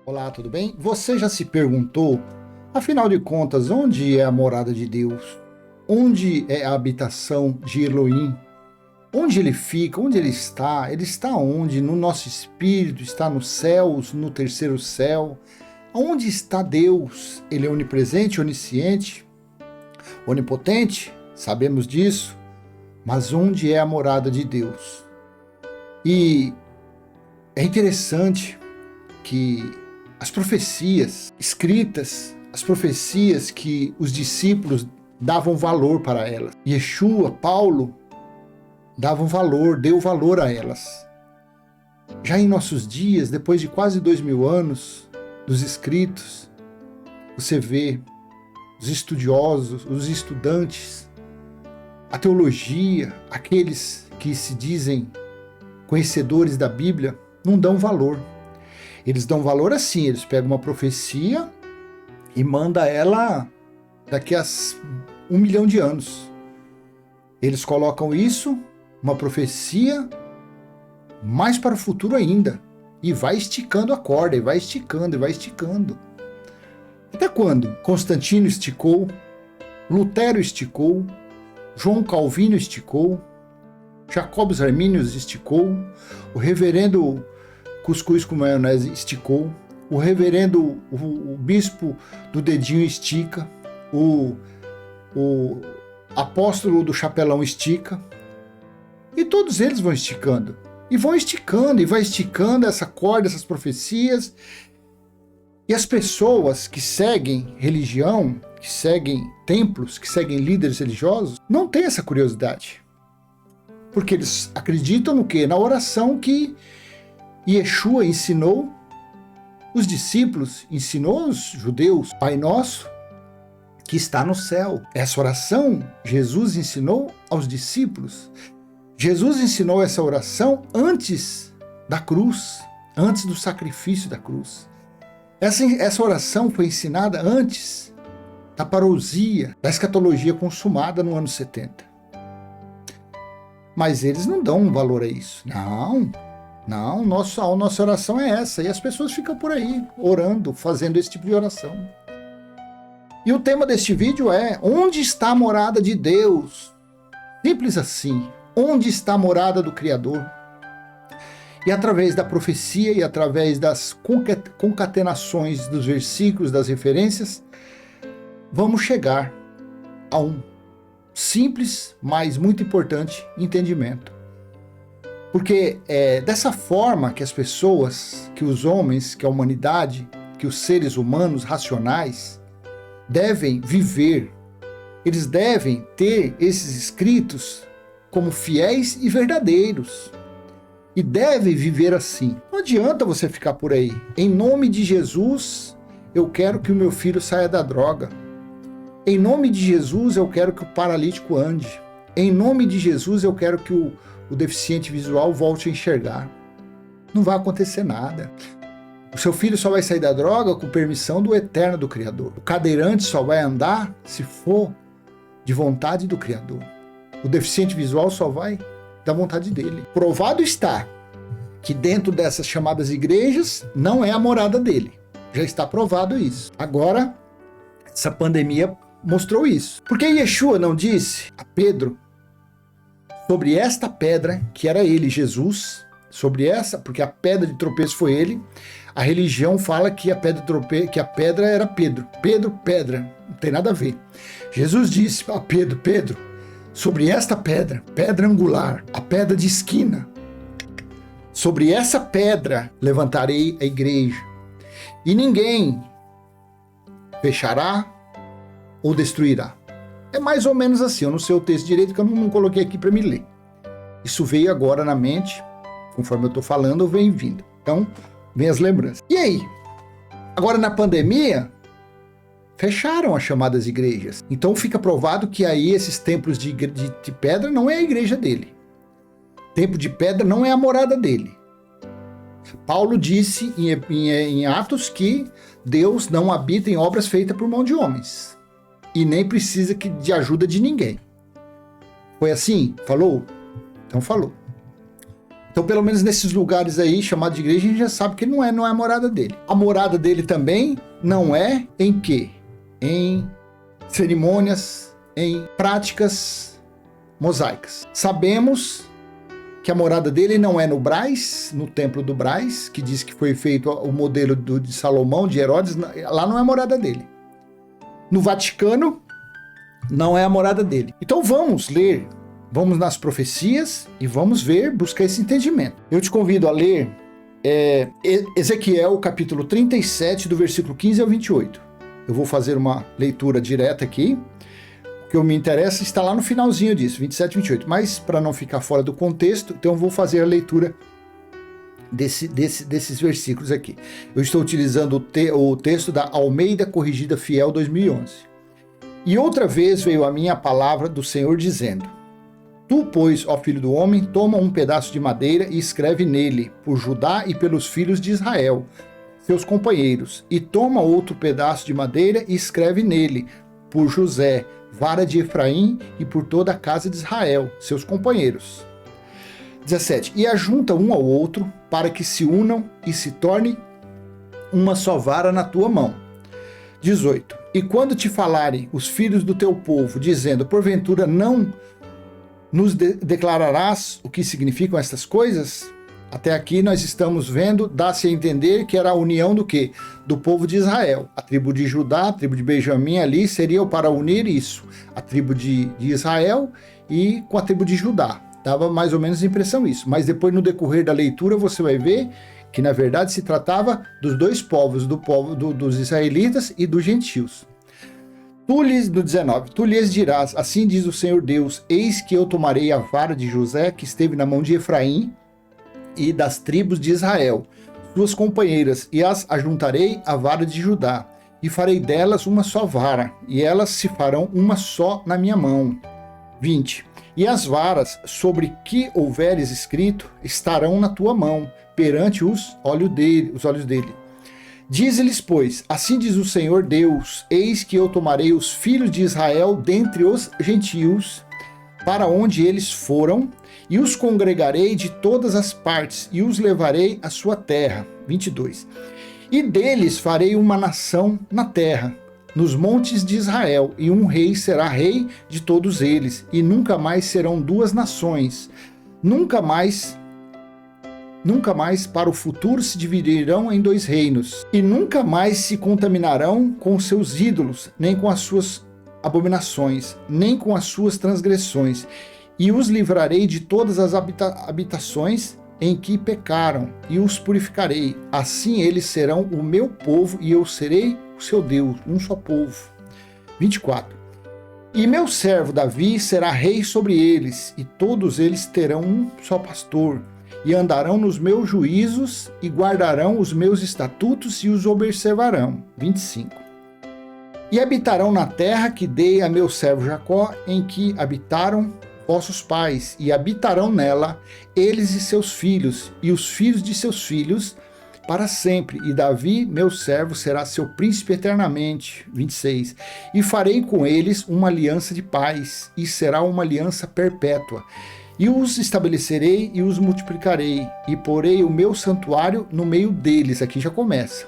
Olá, tudo bem? Você já se perguntou, afinal de contas, onde é a morada de Deus? Onde é a habitação de Elohim? Onde ele fica? Onde ele está? Ele está onde? No nosso espírito? Está nos céus? No terceiro céu? Onde está Deus? Ele é onipresente, onisciente, onipotente? Sabemos disso. Mas onde é a morada de Deus? E é interessante que as profecias escritas, as profecias que os discípulos davam valor para elas. Yeshua, Paulo, deu valor a elas. Já em nossos dias, depois de quase 2000 anos dos escritos, você vê os estudiosos, os estudantes, a teologia, aqueles que se dizem conhecedores da Bíblia, não dão valor. Eles dão valor assim, eles pegam uma profecia e mandam ela daqui a 1 milhão de anos. Eles colocam isso, uma profecia, mais para o futuro ainda. E vai esticando a corda, e vai esticando, e vai esticando. Até quando? Constantino esticou, Lutero esticou, João Calvino esticou, Jacobus Arminius esticou, o reverendo Cuscuz com maionese esticou, o reverendo, o bispo do dedinho estica, o apóstolo do chapelão estica, e todos eles vão esticando, e vai esticando essa corda, essas profecias, e as pessoas que seguem religião, que seguem templos, que seguem líderes religiosos, não têm essa curiosidade, porque eles acreditam no quê? Na oração que Yeshua ensinou os discípulos, ensinou os judeus, Pai Nosso, que está no céu. Essa oração Jesus ensinou aos discípulos. Jesus ensinou essa oração antes da cruz, antes do sacrifício da cruz. Essa oração foi ensinada antes da parousia, da escatologia consumada no ano 70. Mas eles não dão um valor a isso. Não, a nossa oração é essa. E as pessoas ficam por aí, orando, fazendo esse tipo de oração. E o tema deste vídeo é: onde está a morada de Deus? Simples assim. Onde está a morada do Criador? E através da profecia e através das concatenações dos versículos, das referências, vamos chegar a um simples, mas muito importante entendimento. Porque é dessa forma que as pessoas, que os homens, que a humanidade, que os seres humanos racionais devem viver. Eles devem ter esses escritos como fiéis e verdadeiros. E devem viver assim. Não adianta você ficar por aí. Em nome de Jesus, eu quero que o meu filho saia da droga. Em nome de Jesus, eu quero que o paralítico ande. Em nome de Jesus, eu quero que o deficiente visual volte a enxergar. Não vai acontecer nada. O seu filho só vai sair da droga com permissão do eterno do Criador. O cadeirante só vai andar se for de vontade do Criador. O deficiente visual só vai da vontade dele. Provado está que dentro dessas chamadas igrejas não é a morada dele. Já está provado isso. Agora, essa pandemia mostrou isso. Porque Yeshua não disse a Pedro sobre esta pedra, que era ele, Jesus, sobre essa, porque a pedra de tropeço foi ele. A religião fala que a pedra era Pedro. Pedra, não tem nada a ver. Jesus disse a Pedro, sobre esta pedra, pedra angular, a pedra de esquina, sobre essa pedra levantarei a igreja, e ninguém fechará ou destruirá. É mais ou menos assim, eu não sei o texto direito, que eu não coloquei aqui para me ler. Isso veio agora na mente, conforme eu estou falando, vem vindo. Então, vem as lembranças. E aí? Agora na pandemia, fecharam as chamadas igrejas. Então fica provado que aí esses templos de pedra não é a igreja dele. Templo de pedra não é a morada dele. Paulo disse em Atos que Deus não habita em obras feitas por mão de homens. E nem precisa de ajuda de ninguém. Foi assim? Falou? Então falou. Então, pelo menos nesses lugares aí, chamados de igreja, a gente já sabe que não é a morada dele. A morada dele também não é em quê? Em cerimônias, em práticas mosaicas. Sabemos que a morada dele não é no Brás, no templo do Brás, que diz que foi feito o modelo de Salomão, de Herodes, lá não é a morada dele. No Vaticano, não é a morada dele. Então vamos ler, vamos nas profecias e vamos ver, buscar esse entendimento. Eu te convido a ler Ezequiel, capítulo 37, do versículo 15 ao 28. Eu vou fazer uma leitura direta aqui. O que me interessa está lá no finalzinho disso, 27 e 28. Mas, para não ficar fora do contexto, então eu vou fazer a leitura desses versículos aqui. Eu estou utilizando o texto da Almeida Corrigida Fiel 2011. E outra vez veio a mim a palavra do Senhor dizendo: Tu, pois, ó filho do homem, toma um pedaço de madeira e escreve nele, por Judá e pelos filhos de Israel, seus companheiros, e toma outro pedaço de madeira e escreve nele, por José, vara de Efraim, e por toda a casa de Israel, seus companheiros. 17. E ajunta um ao outro, para que se unam e se torne uma só vara na tua mão. 18. E quando te falarem os filhos do teu povo, dizendo, porventura não nos declararás o que significam estas coisas? Até aqui nós estamos vendo, dá-se a entender que era a união do quê? Do povo de Israel. A tribo de Judá, a tribo de Benjamim ali seria para unir isso. A tribo de Israel e com a tribo de Judá. Dava mais ou menos a impressão isso. Mas depois no decorrer da leitura você vai ver que na verdade se tratava dos dois povos, do povo dos israelitas e dos gentios. No 19, tu lhes dirás, assim diz o Senhor Deus, eis que eu tomarei a vara de José que esteve na mão de Efraim e das tribos de Israel, suas companheiras, e as ajuntarei à vara de Judá, e farei delas uma só vara, e elas se farão uma só na minha mão. 20. E as varas sobre que houveres escrito estarão na tua mão, perante os olhos dele. Dize-lhes, pois, assim diz o Senhor Deus, eis que eu tomarei os filhos de Israel dentre os gentios, para onde eles foram, e os congregarei de todas as partes, e os levarei à sua terra. 22. E deles farei uma nação na terra, nos montes de Israel, e um rei será rei de todos eles, e nunca mais serão duas nações, nunca mais para o futuro se dividirão em dois reinos, e nunca mais se contaminarão com seus ídolos, nem com as suas abominações, nem com as suas transgressões, e os livrarei de todas as habitações em que pecaram, e os purificarei. Assim eles serão o meu povo, e eu serei o seu Deus, um só povo. 24. E meu servo Davi será rei sobre eles, e todos eles terão um só pastor, e andarão nos meus juízos, e guardarão os meus estatutos, e os observarão. 25. E habitarão na terra que dei a meu servo Jacó, em que habitaram vossos pais, e habitarão nela, eles e seus filhos, e os filhos de seus filhos, para sempre. E Davi, meu servo, será seu príncipe eternamente. 26. E farei com eles uma aliança de paz, e será uma aliança perpétua. E os estabelecerei e os multiplicarei, e porei o meu santuário no meio deles. Aqui já começa.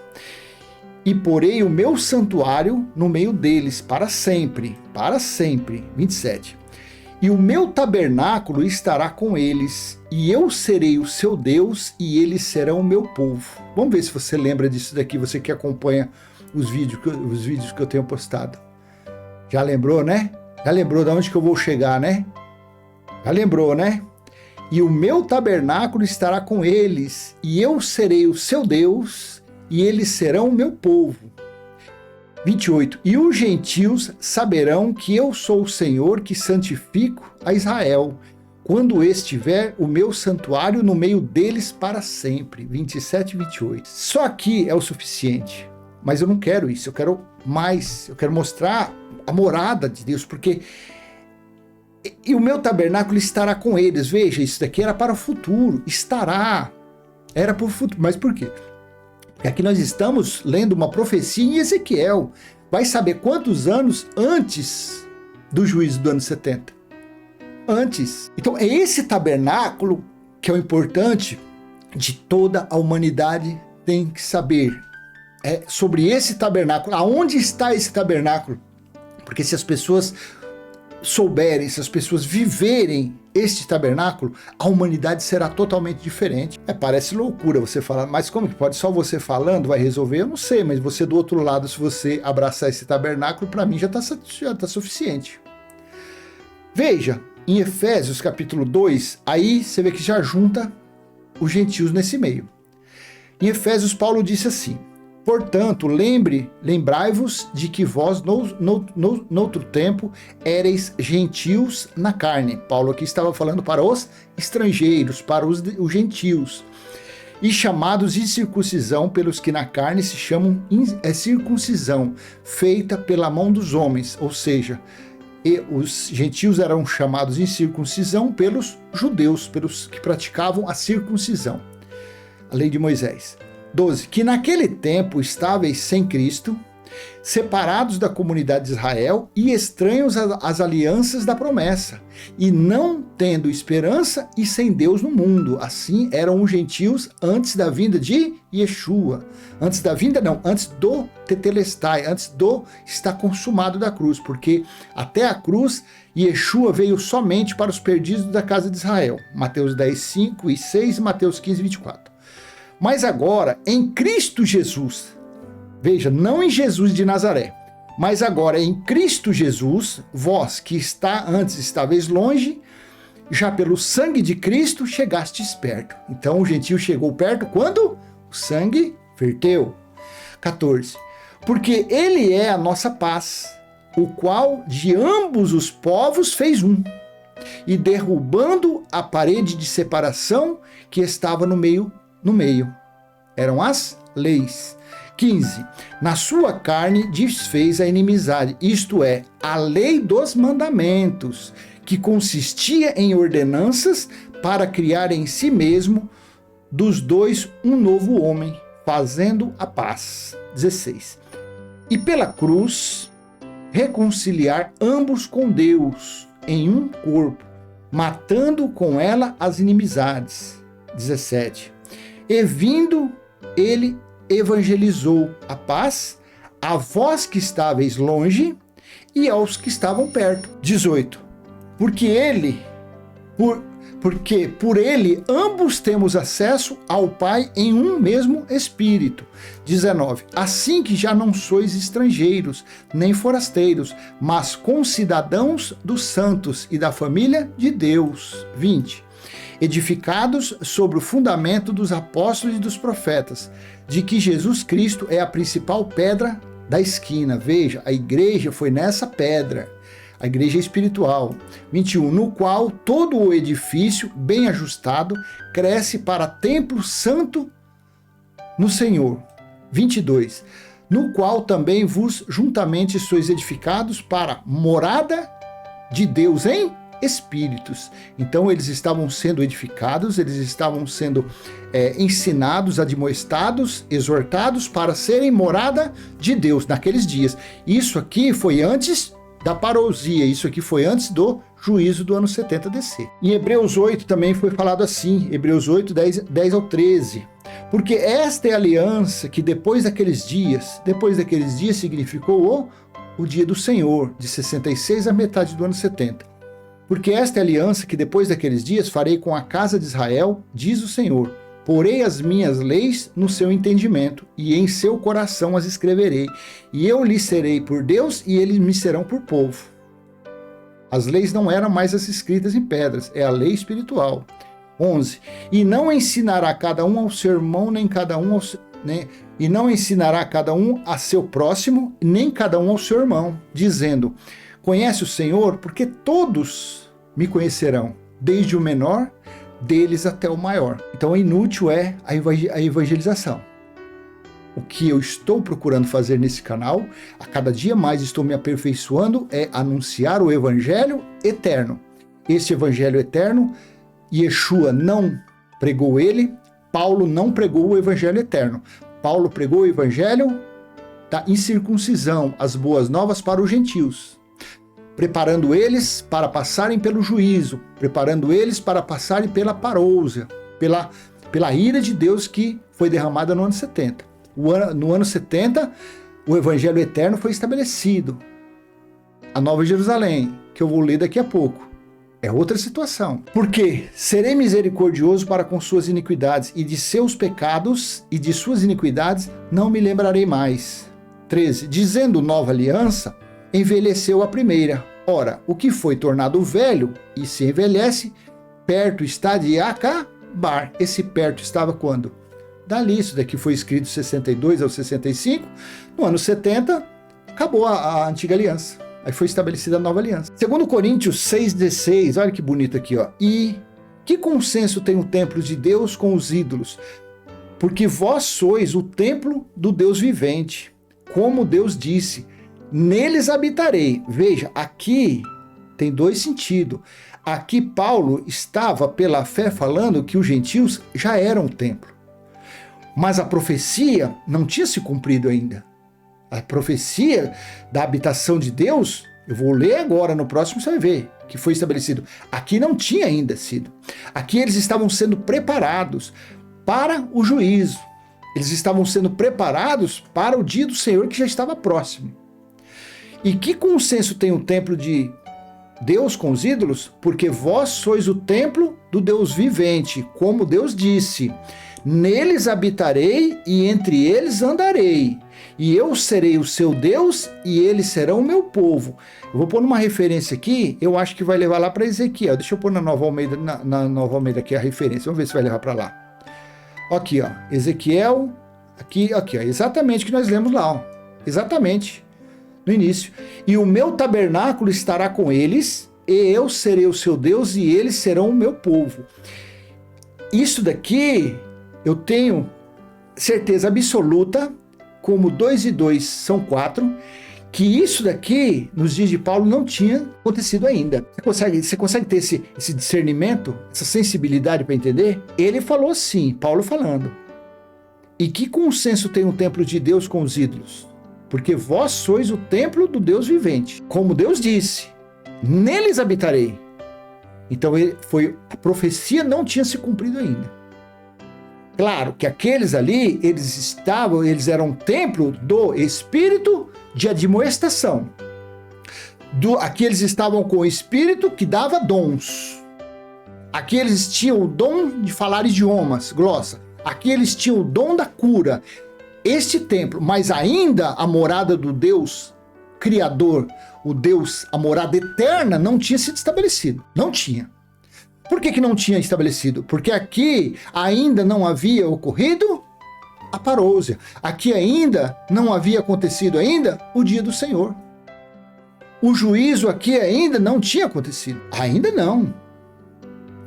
E porei o meu santuário no meio deles, para sempre. Para sempre. 27. E o meu tabernáculo estará com eles, e eu serei o seu Deus, e eles serão o meu povo. Vamos ver se você lembra disso daqui, você que acompanha os vídeos que eu tenho postado. Já lembrou, né? Já lembrou de onde que eu vou chegar, né? Já lembrou, né? E o meu tabernáculo estará com eles, e eu serei o seu Deus, e eles serão o meu povo. 28. E os gentios saberão que eu sou o Senhor que santifico a Israel, quando estiver o meu santuário no meio deles para sempre. 27 e 28. Só aqui é o suficiente, mas eu não quero isso, eu quero mais, eu quero mostrar a morada de Deus, porque e o meu tabernáculo estará com eles. Veja, isso daqui era para o futuro, era para o futuro, mas por quê? Porque aqui nós estamos lendo uma profecia em Ezequiel. Vai saber quantos anos antes do juízo do ano 70. Antes. Então, esse tabernáculo que é o importante de toda a humanidade tem que saber sobre esse tabernáculo. Aonde está esse tabernáculo? Porque se as pessoas souberem, se as pessoas viverem este tabernáculo, a humanidade será totalmente diferente. Parece loucura você falar, mas como que pode? Só você falando vai resolver? Eu não sei, mas você do outro lado, se você abraçar esse tabernáculo, para mim já está suficiente. Veja, em Efésios capítulo 2, aí você vê que já junta os gentios nesse meio. Em Efésios, Paulo disse assim: portanto, lembrai-vos de que vós, noutro tempo, éreis gentios na carne. Paulo aqui estava falando para os estrangeiros, para os gentios. E chamados incircuncisão pelos que na carne se chamam circuncisão, feita pela mão dos homens. Ou seja, os gentios eram chamados incircuncisão pelos judeus, pelos que praticavam a circuncisão, a lei de Moisés. 12. Que naquele tempo estáveis sem Cristo, separados da comunidade de Israel e estranhos às alianças da promessa, e não tendo esperança e sem Deus no mundo. Assim eram os gentios antes da vinda de Yeshua. Antes da vinda não, antes do Tetelestai, antes do estar consumado da cruz, porque até a cruz Yeshua veio somente para os perdidos da casa de Israel. Mateus 10, 5 e 6 e Mateus 15, 24. Mas agora, em Cristo Jesus, veja, não em Jesus de Nazaré, mas agora em Cristo Jesus, vós que antes estáveis longe, já pelo sangue de Cristo chegastes perto. Então o gentio chegou perto quando o sangue verteu. 14. Porque ele é a nossa paz, o qual de ambos os povos fez um, e derrubando a parede de separação que estava no meio, eram as leis. 15. Na sua carne desfez a inimizade, isto é, a lei dos mandamentos, que consistia em ordenanças para criar em si mesmo dos dois um novo homem, fazendo a paz. 16. E pela cruz reconciliar ambos com Deus em um corpo, matando com ela as inimizades. 17. E vindo ele evangelizou a paz a vós que estáveis longe e aos que estavam perto. 18. Porque por ele ambos temos acesso ao Pai em um mesmo Espírito. 19. Assim que já não sois estrangeiros, nem forasteiros, mas concidadãos dos santos e da família de Deus. 20. Edificados sobre o fundamento dos apóstolos e dos profetas, de que Jesus Cristo é a principal pedra da esquina. Veja, a igreja foi nessa pedra, a igreja espiritual. 21. No qual todo o edifício, bem ajustado, cresce para templo santo no Senhor. 22. No qual também vos juntamente sois edificados para morada de Deus em espíritos. Então eles estavam sendo edificados, eles estavam sendo ensinados, admoestados, exortados para serem morada de Deus naqueles dias. Isso aqui foi antes da parousia, isso aqui foi antes do juízo do ano 70 descer. Em Hebreus 8 também foi falado assim, Hebreus 8, 10 ao 13. Porque esta é a aliança que depois daqueles dias significou o dia do Senhor, de 66 à metade do ano 70. Porque esta é a aliança que depois daqueles dias farei com a casa de Israel, diz o Senhor. Porei as minhas leis no seu entendimento, e em seu coração as escreverei. E eu lhes serei por Deus, e eles me serão por povo. As leis não eram mais as escritas em pedras, é a lei espiritual. 11. E não ensinará cada um ao seu irmão, nem cada um ao seu... E não ensinará cada um a seu próximo, nem cada um ao seu irmão, dizendo... Conhece o Senhor, porque todos me conhecerão, desde o menor deles até o maior. Então, inútil é a evangelização. O que eu estou procurando fazer nesse canal, a cada dia mais estou me aperfeiçoando, é anunciar o evangelho eterno. Esse evangelho eterno, Yeshua não pregou ele, Paulo não pregou o evangelho eterno. Paulo pregou o evangelho da incircuncisão, as boas novas para os gentios. preparando eles para passarem pelo juízo, preparando eles para passarem pela parousia, pela ira de Deus que foi derramada no ano 70. No ano 70, o evangelho eterno foi estabelecido. A Nova Jerusalém, que eu vou ler daqui a pouco, é outra situação. Porque serei misericordioso para com suas iniquidades, e de seus pecados e de suas iniquidades não me lembrarei mais. 13. Dizendo nova aliança, envelheceu a primeira. Ora, o que foi tornado velho e se envelhece, perto está de acabar. Esse perto estava quando? Dali, isso daqui foi escrito 62 ao 65. No ano 70, acabou a antiga aliança. Aí foi estabelecida a nova aliança. Segundo Coríntios 6,16, olha que bonito aqui, ó. E que consenso tem o templo de Deus com os ídolos? Porque vós sois o templo do Deus vivente. Como Deus disse, neles habitarei. Veja, aqui tem dois sentidos. Aqui Paulo estava pela fé falando que os gentios já eram o templo. Mas a profecia não tinha se cumprido ainda. A profecia da habitação de Deus, eu vou ler agora, no próximo você vai ver, que foi estabelecido. Aqui não tinha ainda sido. Aqui eles estavam sendo preparados para o juízo. Eles estavam sendo preparados para o dia do Senhor que já estava próximo. E que consenso tem o templo de Deus com os ídolos? Porque vós sois o templo do Deus vivente, como Deus disse. Neles habitarei e entre eles andarei. E eu serei o seu Deus e eles serão o meu povo. Eu vou pôr uma referência aqui, eu acho que vai levar lá para Ezequiel. Deixa eu pôr na Nova Almeida, na Nova Almeida aqui a referência. Vamos ver se vai levar para lá. Aqui, ó, Ezequiel, aqui, ó, exatamente o que nós lemos lá, ó. Exatamente, no início. E o meu tabernáculo estará com eles, e eu serei o seu Deus e eles serão o meu povo. Isso daqui, eu tenho certeza absoluta, como 2 e 2 são 4, que isso daqui, nos dias de Paulo, não tinha acontecido ainda. Você consegue ter esse discernimento, essa sensibilidade para entender? Ele falou assim, Paulo falando. E que consenso tem o templo de Deus com os ídolos? Porque vós sois o templo do Deus vivente. Como Deus disse, neles habitarei. Então a profecia não tinha se cumprido ainda. Claro que aqueles ali, eles eram um templo do Espírito de admoestação. Aqui eles estavam com o Espírito que dava dons. Aqui eles tinham o dom de falar idiomas, glossa. Aqui eles tinham o dom da cura. Este templo, mas ainda a morada do Deus Criador, o Deus, a morada eterna, não tinha sido estabelecido. Não tinha. Por que não tinha estabelecido? Porque aqui ainda não havia ocorrido a parousia. Aqui ainda não havia acontecido ainda o dia do Senhor. O juízo aqui ainda não tinha acontecido. Ainda não.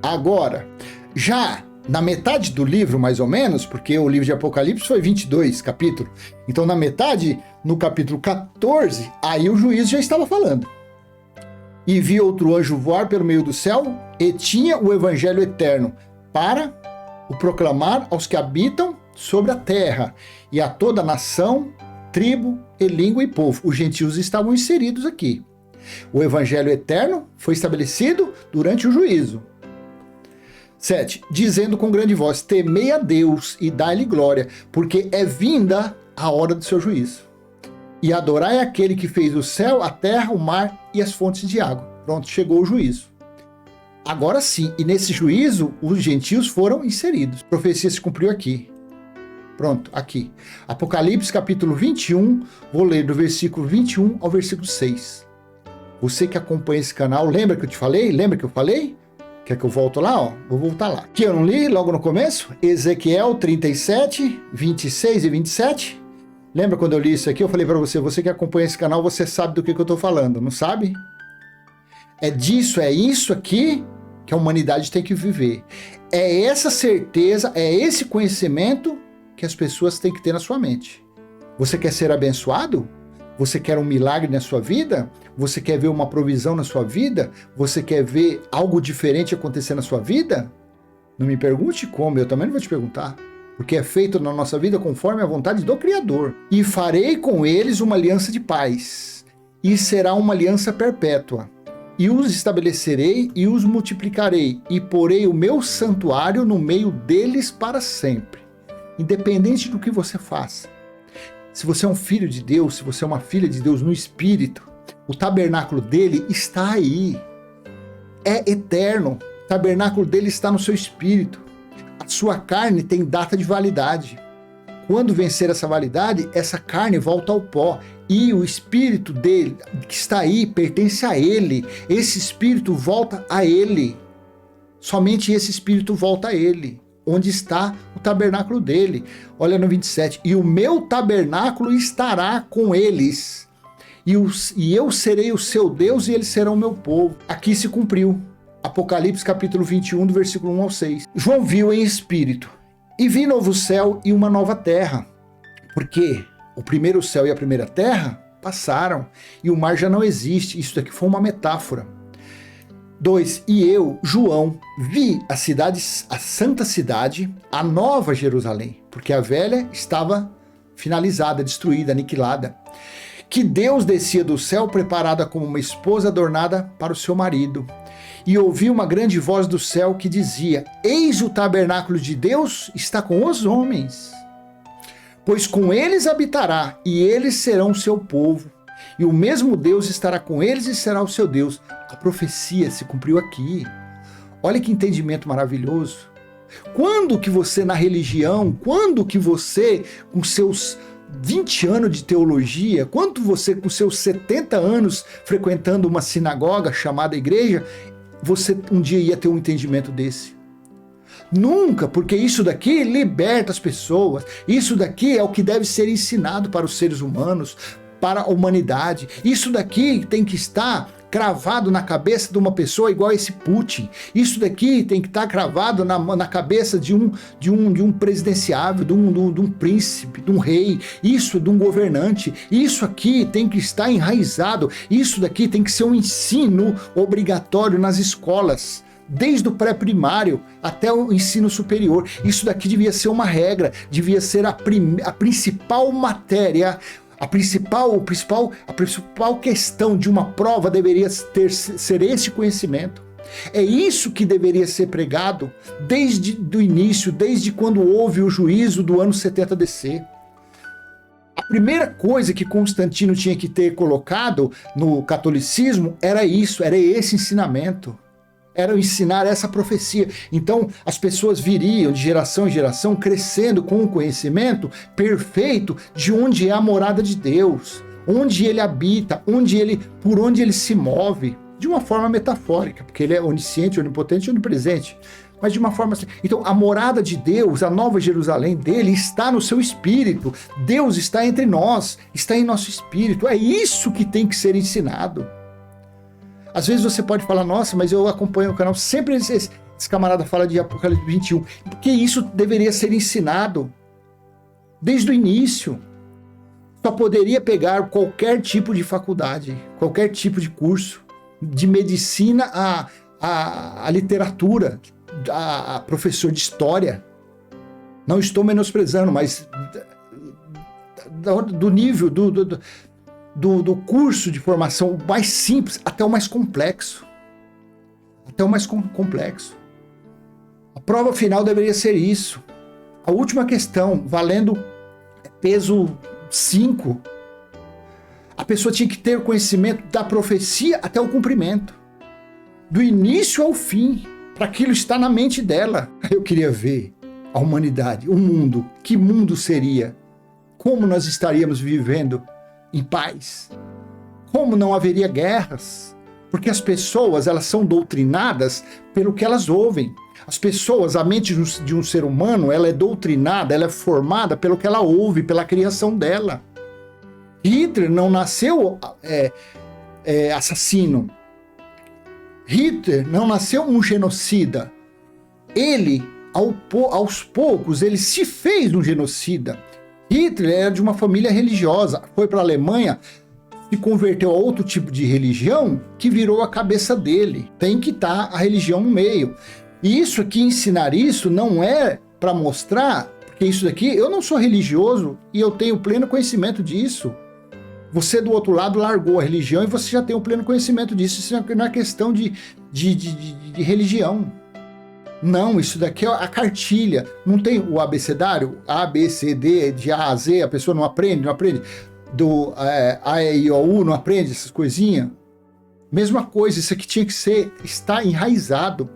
Agora, já na metade do livro, mais ou menos, porque o livro de Apocalipse foi 22 capítulos. Então, na metade, no capítulo 14, aí o juízo já estava falando. E vi outro anjo voar pelo meio do céu, e tinha o evangelho eterno para o proclamar aos que habitam sobre a terra, e a toda nação, tribo, e língua e povo. Os gentios estavam inseridos aqui. O evangelho eterno foi estabelecido durante o juízo. 7. Dizendo com grande voz, temei a Deus e dai-lhe glória, porque é vinda a hora do seu juízo. E adorai aquele que fez o céu, a terra, o mar e as fontes de água. Pronto, chegou o juízo. Agora sim, e nesse juízo, os gentios foram inseridos. A profecia se cumpriu aqui. Pronto, aqui. Apocalipse capítulo 21, vou ler do versículo 21 ao versículo 6. Você que acompanha esse canal, lembra que eu te falei? Lembra que eu falei? Quer que eu volto lá? Ó, vou voltar lá. Que eu não li logo no começo? Ezequiel 37, 26 e 27. Lembra quando eu li isso aqui? Eu falei para você que acompanha esse canal, você sabe do que eu estou falando, não sabe? É disso, é isso aqui que a humanidade tem que viver. É essa certeza, é esse conhecimento que as pessoas têm que ter na sua mente. Você quer ser abençoado? Você quer um milagre na sua vida? Você quer ver uma provisão na sua vida? Você quer ver algo diferente acontecer na sua vida? Não me pergunte como, eu também não vou te perguntar. Porque é feito na nossa vida conforme a vontade do Criador. E farei com eles uma aliança de paz. e será uma aliança perpétua. E os estabelecerei e os multiplicarei, e porei o meu santuário no meio deles para sempre. Independente do que você faça. Se você é um filho de Deus, se você é uma filha de Deus no Espírito, o tabernáculo dele está aí. É eterno. O tabernáculo dele está no seu espírito. A sua carne tem data de validade. Quando vencer essa validade, essa carne volta ao pó. E o espírito dele, que está aí, pertence a ele. Esse espírito volta a ele. Somente esse espírito volta a ele. Onde está o tabernáculo dele. Olha no 27. E o meu tabernáculo estará com eles. E eu serei o seu Deus e eles serão o meu povo. Aqui se cumpriu. Apocalipse capítulo 21, do versículo 1 ao 6. João viu em espírito. E vi novo céu e uma nova terra. Porque o primeiro céu e a primeira terra passaram. E o mar já não existe. Isso daqui foi uma metáfora. 2. E eu, João, vi a santa cidade, a nova Jerusalém. Porque a velha estava finalizada, destruída, aniquilada. Que Deus descia do céu preparada como uma esposa adornada para o seu marido. E ouvi uma grande voz do céu que dizia: Eis o tabernáculo de Deus está com os homens. Pois com eles habitará, e eles serão o seu povo. E o mesmo Deus estará com eles e será o seu Deus. A profecia se cumpriu aqui. Olha que entendimento maravilhoso. Quando que você na religião, quando que você com seus 20 anos de teologia, quanto você com seus 70 anos frequentando uma sinagoga chamada igreja, você um dia ia ter um entendimento desse? Nunca, porque isso daqui liberta as pessoas, isso daqui é o que deve ser ensinado para os seres humanos, para a humanidade. Isso daqui tem que estar cravado na cabeça de uma pessoa igual esse Putin. Isso daqui tem que estar cravado na cabeça de um presidenciável, de um príncipe, de um rei, isso de um governante. Isso aqui tem que estar enraizado. Isso daqui tem que ser um ensino obrigatório nas escolas, desde o pré-primário até o ensino superior. Isso daqui devia ser uma regra, devia ser a principal matéria. A principal questão de uma prova deveria ser esse conhecimento. É isso que deveria ser pregado desde o início, desde quando houve o juízo do ano 70 DC. A primeira coisa que Constantino tinha que ter colocado no catolicismo era isso, era esse ensinamento. Era ensinar essa profecia. Então as pessoas viriam de geração em geração crescendo com o conhecimento perfeito de onde é a morada de Deus, onde ele habita, por onde ele se move, de uma forma metafórica, porque ele é onisciente, onipotente e onipresente, mas de uma forma assim. Então a morada de Deus, a nova Jerusalém dele está no seu espírito. Deus está entre nós, está em nosso espírito. É isso que tem que ser ensinado. Às vezes você pode falar: nossa, mas eu acompanho o canal, sempre esse camarada fala de Apocalipse 21, porque isso deveria ser ensinado desde o início. Só poderia pegar qualquer tipo de faculdade, qualquer tipo de curso, de medicina a literatura, a professor de história. Não estou menosprezando, mas do nível do curso de formação mais simples até o mais complexo. Até o mais complexo. A prova final deveria ser isso. A última questão, valendo peso 5. A pessoa tinha que ter conhecimento da profecia até o cumprimento. Do início ao fim. Para aquilo estar na mente dela. Eu queria ver a humanidade, o mundo. Que mundo seria? Como nós estaríamos vivendo em paz? Como não haveria guerras? Porque as pessoas, elas são doutrinadas pelo que elas ouvem. As pessoas, a mente de um ser humano, ela é doutrinada, ela é formada pelo que ela ouve, pela criação dela. Hitler não nasceu assassino. Hitler não nasceu um genocida. Ele, aos poucos, ele se fez um genocida. Hitler era de uma família religiosa, foi para a Alemanha, se converteu a outro tipo de religião que virou a cabeça dele. Tem que estar a religião no meio. E isso aqui, ensinar isso, não é para mostrar, porque isso daqui, eu não sou religioso e eu tenho pleno conhecimento disso. Você do outro lado largou a religião e você já tem o pleno conhecimento disso. Isso não é questão de religião. Não, isso daqui é a cartilha. Não tem o abecedário, A, B, C, D, de A a Z, a pessoa não aprende. Do A, E, I, O, U, não aprende essas coisinhas. Mesma coisa, isso aqui tinha que estar enraizado.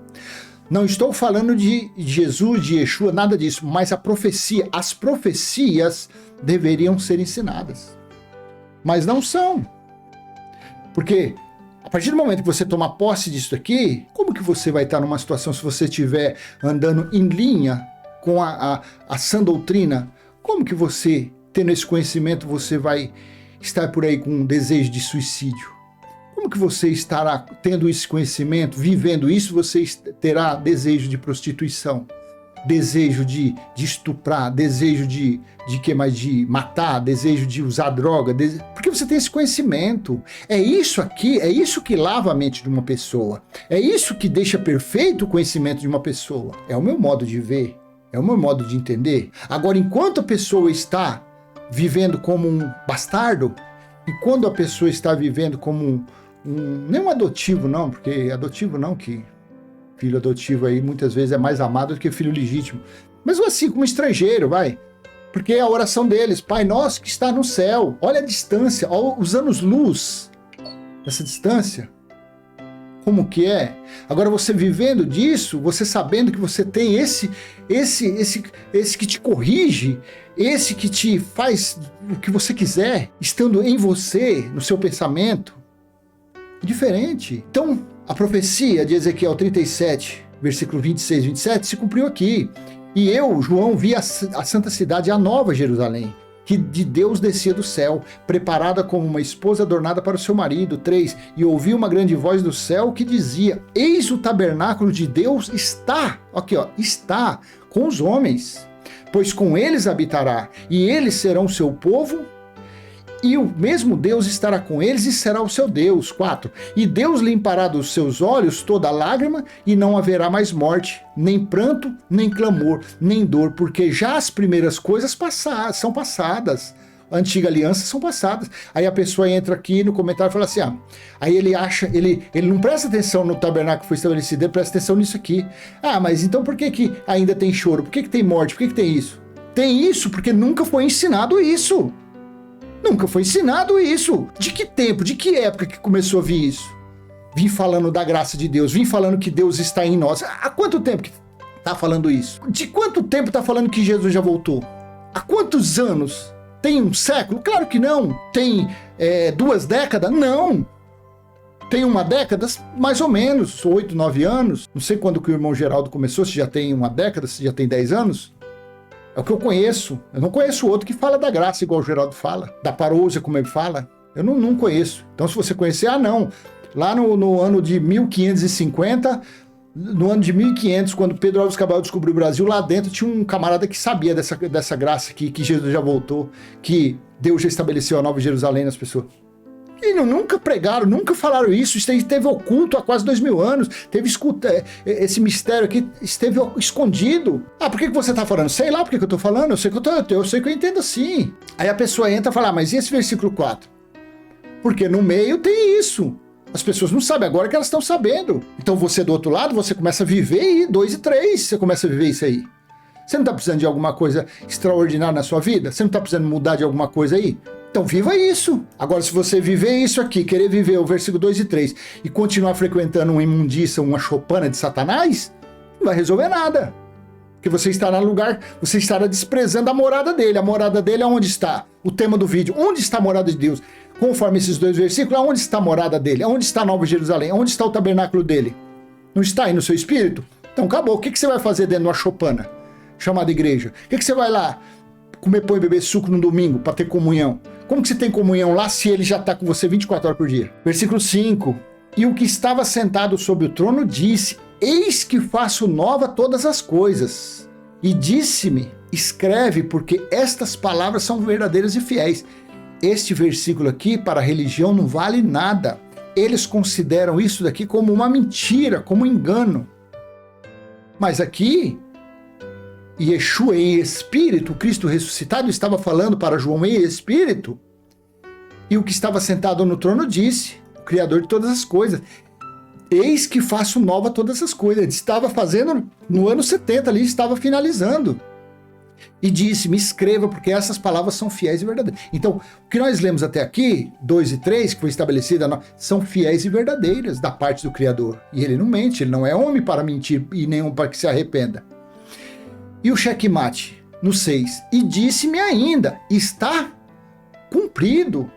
Não estou falando de Jesus, de Yeshua, nada disso, mas a profecia, as profecias deveriam ser ensinadas. Mas não são. Porque a partir do momento que você toma posse disso aqui, como que você vai estar numa situação se você estiver andando em linha com a sã doutrina? Como que você, tendo esse conhecimento, você vai estar por aí com um desejo de suicídio? Como que você estará tendo esse conhecimento, vivendo isso, você terá desejo de prostituição, desejo de estuprar, desejo de matar, desejo de usar droga, porque você tem esse conhecimento. É isso aqui, é isso que lava a mente de uma pessoa. É isso que deixa perfeito o conhecimento de uma pessoa. É o meu modo de ver, é o meu modo de entender. Agora, enquanto a pessoa está vivendo como um bastardo, e quando a pessoa está vivendo como nem um adotivo não, porque adotivo não, que filho adotivo aí muitas vezes é mais amado do que filho legítimo, mas assim, como estrangeiro, vai, porque é a oração deles, Pai Nosso que está no céu, olha a distância, olha os anos-luz dessa distância, como que é? Agora você vivendo disso, você sabendo que você tem esse que te corrige, esse que te faz o que você quiser, estando em você, no seu pensamento, diferente. Então, a profecia de Ezequiel 37, versículo 26 e 27, se cumpriu aqui. E eu, João, vi a santa cidade, a nova Jerusalém, que de Deus descia do céu, preparada como uma esposa adornada para o seu marido. 3. E ouvi uma grande voz do céu que dizia: Eis o tabernáculo de Deus está com os homens, pois com eles habitará, e eles serão seu povo, e o mesmo Deus estará com eles e será o seu Deus. 4. E Deus limpará dos seus olhos toda lágrima, e não haverá mais morte, nem pranto, nem clamor, nem dor, porque já as primeiras coisas são passadas. A antiga aliança são passadas. Aí a pessoa entra aqui no comentário e fala assim, aí ele não presta atenção no tabernáculo que foi estabelecido, ele presta atenção nisso aqui. Mas então por que ainda tem choro? Por que tem morte? Por que tem isso? Tem isso porque nunca foi ensinado isso. Nunca foi ensinado isso. De que tempo, de que época que começou a vir isso? Vim falando da graça de Deus, vim falando que Deus está em nós. Há quanto tempo que está falando isso? De quanto tempo está falando que Jesus já voltou? Há quantos anos? Tem um século? Claro que não. Tem 2 décadas? Não. Tem 1 década? Mais ou menos, 8, 9 anos. Não sei quando que o irmão Geraldo começou, se já tem 1 década, se já tem 10 anos. É o que eu conheço. Eu não conheço outro que fala da graça igual o Geraldo fala, da parousia como ele fala. Eu não conheço. Então se você conhecer, não. Lá no ano de 1550, no ano de 1500, quando Pedro Álvares Cabral descobriu o Brasil, lá dentro tinha um camarada que sabia dessa graça aqui, que Jesus já voltou, que Deus já estabeleceu a Nova Jerusalém nas pessoas. E nunca pregaram, nunca falaram isso. Esteve oculto há quase 2000 anos. Esse mistério aqui esteve escondido. Por que você está falando? Sei lá por que eu estou falando. Eu sei que eu entendo assim. Aí a pessoa entra e fala, mas e esse versículo 4? Porque no meio tem isso. As pessoas não sabem, agora que elas estão sabendo. Então você do outro lado, você começa a viver aí, 2 e 3, você começa a viver isso aí. Você não está precisando de alguma coisa extraordinária na sua vida? Você não está precisando mudar de alguma coisa aí? Então viva isso. Agora, se você viver isso aqui, querer viver o versículo 2 e 3 e continuar frequentando uma imundícia, uma chopana de Satanás, não vai resolver nada. Porque você estará no lugar, você estará desprezando a morada dele. A morada dele é onde está? O tema do vídeo. Onde está a morada de Deus? Conforme esses 2 versículos, aonde está a morada dele? Aonde está a Nova Jerusalém? Aonde está o tabernáculo dele? Não está aí no seu espírito? Então acabou. O que você vai fazer dentro de uma chopana chamada igreja? O que você vai lá comer pão e beber suco no domingo para ter comunhão? Como que você tem comunhão lá se ele já está com você 24 horas por dia? Versículo 5. E o que estava sentado sobre o trono disse: Eis que faço nova todas as coisas. E disse-me: Escreve, porque estas palavras são verdadeiras e fiéis. Este versículo aqui para a religião não vale nada. Eles consideram isso daqui como uma mentira, como um engano. Mas aqui, Yeshua em espírito, o Cristo ressuscitado, estava falando para João em espírito, E o que estava sentado no trono disse, o Criador de todas as coisas, eis que faço nova todas as coisas. Ele estava fazendo no ano 70 ali, estava finalizando. E disse, me escreva, porque essas palavras são fiéis e verdadeiras. Então, o que nós lemos até aqui, 2 e 3, que foi estabelecida, são fiéis e verdadeiras da parte do Criador. E ele não mente, ele não é homem para mentir e nenhum para que se arrependa. E o checkmate, no 6, e disse-me ainda, está cumprido.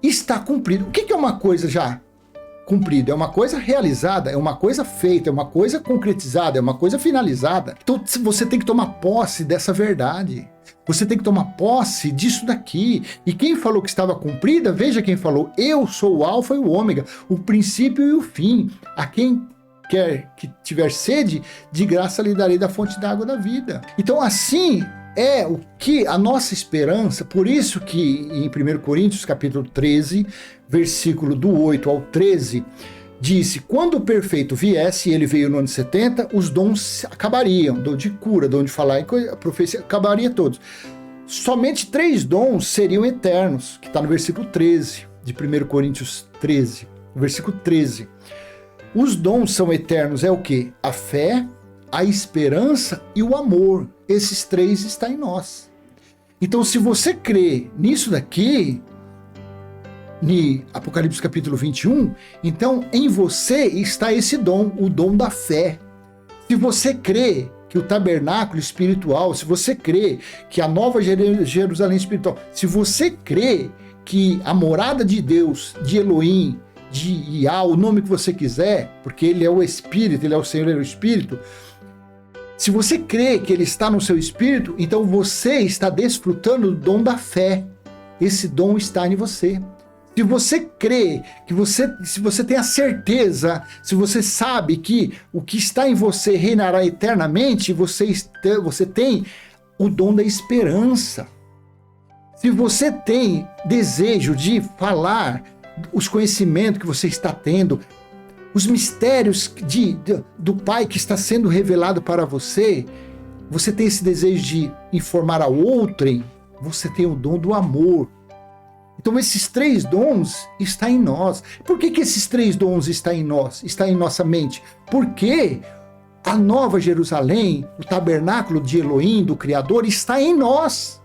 Está cumprido. O que é uma coisa já cumprida? É uma coisa realizada, é uma coisa feita, é uma coisa concretizada, é uma coisa finalizada. Então você tem que tomar posse dessa verdade. Você tem que tomar posse disso daqui. E quem falou que estava cumprida, veja quem falou. Eu sou o alfa e o ômega, o princípio e o fim. A quem quer que tiver sede, de graça lhe darei da fonte da água da vida. Então assim é o que a nossa esperança, por isso que em 1 Coríntios capítulo 13, versículo do 8 ao 13, disse, quando o perfeito viesse, ele veio no ano 70, os dons acabariam, dom de cura, dom de falar, a profecia acabaria todos. Somente 3 dons seriam eternos, que está no versículo 13, de 1 Coríntios 13, versículo 13. Os dons são eternos, é o quê? A fé, a esperança e o amor. Esses 3 estão em nós. Então, se você crê nisso daqui, em Apocalipse capítulo 21, então em você está esse dom, o dom da fé. Se você crê que o tabernáculo espiritual, se você crê que a nova Jerusalém espiritual, se você crê que a morada de Deus, de Elohim, de Iá, o nome que você quiser, porque ele é o Espírito, ele é o Senhor, ele é o Espírito. Se você crê que ele está no seu espírito, então você está desfrutando do dom da fé. Esse dom está em você. Se você crê, se você tem a certeza, se você sabe que o que está em você reinará eternamente, você tem o dom da esperança. Se você tem desejo de falar os conhecimentos que você está tendo, os mistérios do Pai que está sendo revelado para você, você tem esse desejo de informar a outrem, você tem o dom do amor. Então esses 3 dons estão em nós. Por que esses 3 dons estão em nós? Está em nossa mente? Porque a nova Jerusalém, o tabernáculo de Elohim, do Criador, está em nós.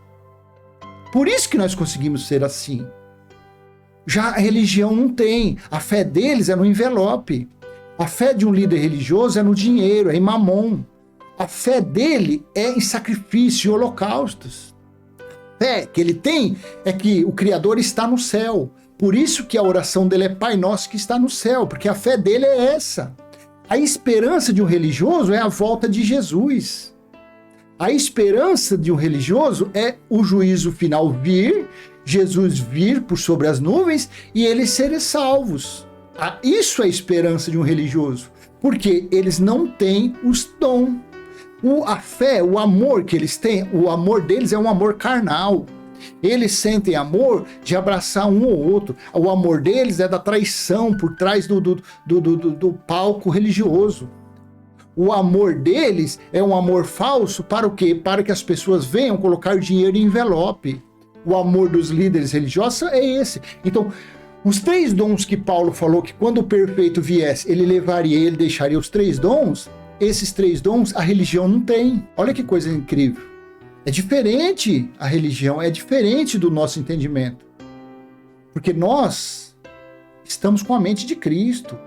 Por isso que nós conseguimos ser assim. Já a religião não tem. A fé deles é no envelope. A fé de um líder religioso é no dinheiro, é em mamon. A fé dele é em sacrifício e holocaustos. A fé que ele tem é que o Criador está no céu. Por isso que a oração dele é Pai Nosso que está no céu, porque a fé dele é essa. A esperança de um religioso é a volta de Jesus. A esperança de um religioso é o juízo final vir, Jesus vir por sobre as nuvens e eles serem salvos. Isso é a esperança de um religioso, porque eles não têm os dons. A fé, o amor que eles têm, o amor deles é um amor carnal. Eles sentem amor de abraçar um ou outro. O amor deles é da traição por trás do palco religioso. O amor deles é um amor falso para o quê? Para que as pessoas venham colocar dinheiro em envelope. O amor dos líderes religiosos é esse. Então, os 3 dons que Paulo falou que quando o perfeito viesse, ele levaria, ele deixaria os 3 dons, esses 3 dons a religião não tem. Olha que coisa incrível. É diferente a religião, é diferente do nosso entendimento. Porque nós estamos com a mente de Cristo.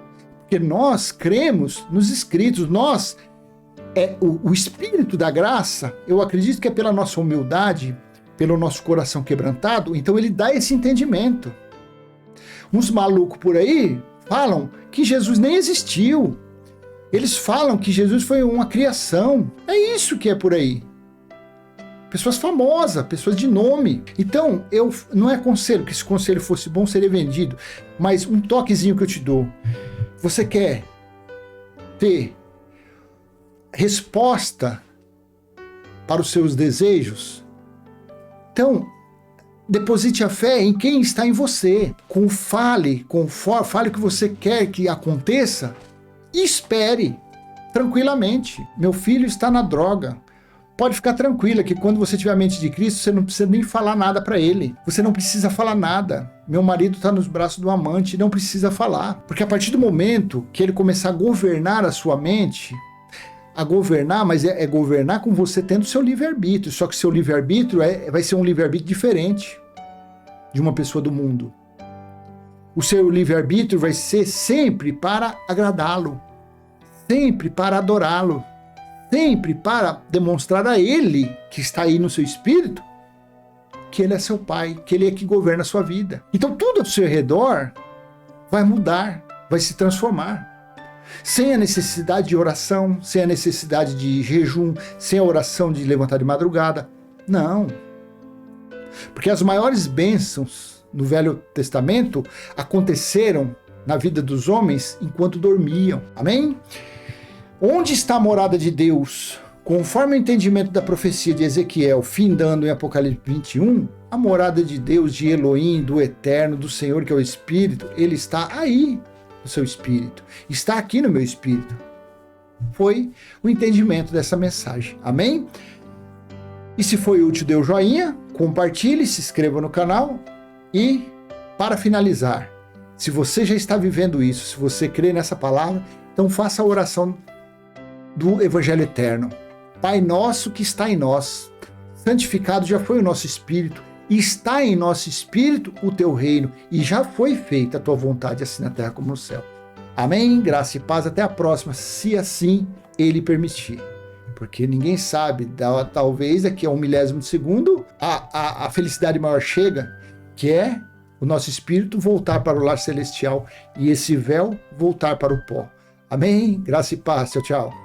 Porque nós cremos nos escritos, o Espírito da graça, eu acredito que é pela nossa humildade, pelo nosso coração quebrantado, então ele dá esse entendimento. Uns malucos por aí falam que Jesus nem existiu. Eles falam que Jesus foi uma criação. É isso que é por aí. Pessoas famosas, pessoas de nome. Então, não é conselho, que se conselho fosse bom seria vendido, mas um toquezinho que eu te dou. Você quer ter resposta para os seus desejos? Então, deposite a fé em quem está em você. Fale o que você quer que aconteça e espere tranquilamente. Meu filho está na droga. Pode ficar tranquila que quando você tiver a mente de Cristo, você não precisa nem falar nada para ele. Você não precisa falar nada. Meu marido está nos braços do amante, não precisa falar. Porque a partir do momento que ele começar a governar a sua mente, a governar, mas é governar com você tendo seu livre-arbítrio. Só que seu livre-arbítrio vai ser um livre-arbítrio diferente de uma pessoa do mundo. O seu livre-arbítrio vai ser sempre para agradá-lo, sempre para adorá-lo, sempre para demonstrar a ele, que está aí no seu espírito, que ele é seu pai, que ele é que governa a sua vida. Então tudo ao seu redor vai mudar, vai se transformar. Sem a necessidade de oração, sem a necessidade de jejum, sem a oração de levantar de madrugada. Não. Porque as maiores bênçãos no Velho Testamento aconteceram na vida dos homens enquanto dormiam. Amém? Onde está a morada de Deus? Conforme o entendimento da profecia de Ezequiel, findando em Apocalipse 21, a morada de Deus, de Elohim, do Eterno, do Senhor, que é o Espírito, ele está aí no seu espírito. Está aqui no meu espírito. Foi o entendimento dessa mensagem. Amém? E se foi útil, dê o joinha, compartilhe, se inscreva no canal e, para finalizar, se você já está vivendo isso, se você crê nessa palavra, então faça a oração do Evangelho Eterno. Pai nosso que está em nós, santificado já foi o nosso espírito, e está em nosso espírito o teu reino, e já foi feita a tua vontade, assim na terra como no céu. Amém? Graça e paz, até a próxima, se assim ele permitir. Porque ninguém sabe, talvez daqui a 1 milésimo de segundo, a felicidade maior chega, que é o nosso espírito voltar para o lar celestial, e esse véu voltar para o pó. Amém? Graça e paz. Tchau, tchau.